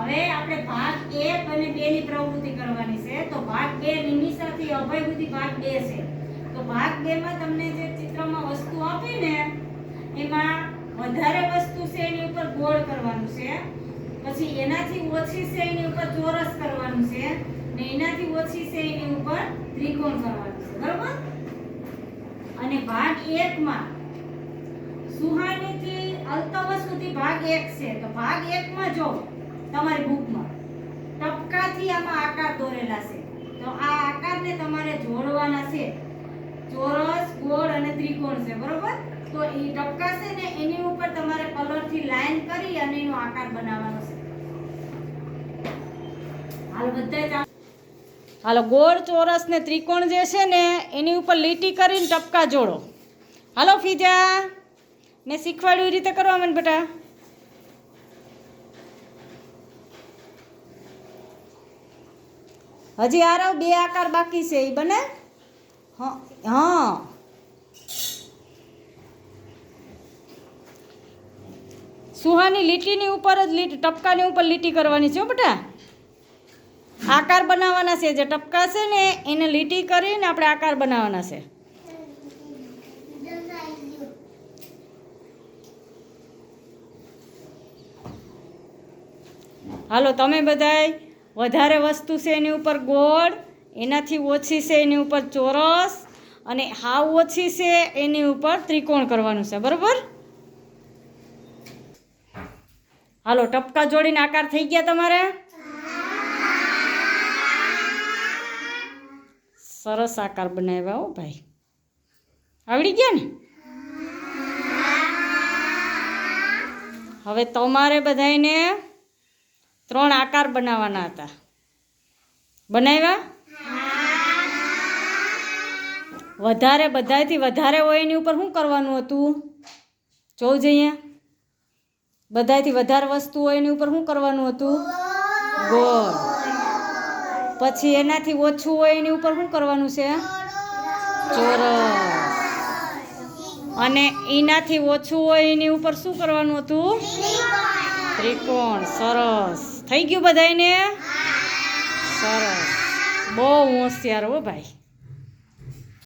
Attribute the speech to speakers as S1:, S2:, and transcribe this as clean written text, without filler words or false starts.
S1: હવે આપણે ભાગ 1 અને 2 ની પ્રવૃત્તિ કરવાની છે. તો ભાગ 2 નિમિષાથી અભય સુધી ભાગ 2 છે. તો ભાગ 2 માં તમને જે ચિત્રમાં વસ્તુ આપી ને એમાં વધારે વસ્તુ છે એની ઉપર ગોળ કરવાનું છે, પછી એનાથી ઓછી છે એની ઉપર ચોરસ કરવાનું છે, ને એનાથી ઓછી છે એની ઉપર ત્રિકોણ કરવાનું છે. બરોબર? અને ભાગ 1 માં સુહાનીથી અલ્તવ સુધી ભાગ 1 છે. તો ભાગ 1 માં જો તમારી બુકમાં ટપકાથી આમાં આકાર દોરેલા છે. તો આ આકારને તમારે જોડવાના છે. ચોરસ, ગોળ અને ત્રિકોણ છે. બરોબર? તો એ ટપકા છે ને એની ઉપર તમારે કલરથી લાઈન કરી અને એનો આકાર બનાવવાનો છે. હાલો બધાય હાલો ગોળ, ચોરસ ને ત્રિકોણ જે છે ને એની ઉપર લીટી કરીને ટપકા જોડો. હાલો ફીજા, મેં શીખવાડ્યું એ રીતે કરવા મને બેટા. હજી આરવ 2 આકાર બાકી છે એ બને. હા સુહાની લીટીની ઉપર જ ટપકાની ઉપર લીટી કરવાની છે બેટા. આકાર બનાવવાના છે. જે ટપકા છે ને એને લીટી કરીને આપણે આકાર બનાવવાના છે. હાલો તમે બધાય વધારે વસ્તુ છે એની ઉપર ગોળ, એનાથી ઓછી છે એની ઉપર ચોરસ અને હાવ ઓછી છે એની ઉપર ત્રિકોણ કરવાનું છે. બરોબર? હાલો ટપકા જોડીને આકાર થઈ ગયા તમારે? સરસ આકાર બનાવ્યા હો ભાઈ. આવડી ગયા ને? હવે તમારે બધાને 3 આકાર બનાવવાના હતા. બનાવ્યા? વધારે બધાથી વધારે હોય એની ઉપર શું કરવાનું હતું? જોવું જોઈએ. બધાથી વધારે વસ્તુ હોય એની ઉપર શું કરવાનું હતું? ગોળ. પછી એનાથી ઓછું હોય એની ઉપર શું કરવાનું છે? ચોરસ. અને એનાથી ઓછું હોય એની ઉપર શું કરવાનું હતું? ત્રિકોણ. સરસ થઈ ગયું બધાને? સરસ. બહુ હોશિયાર હો ભાઈ.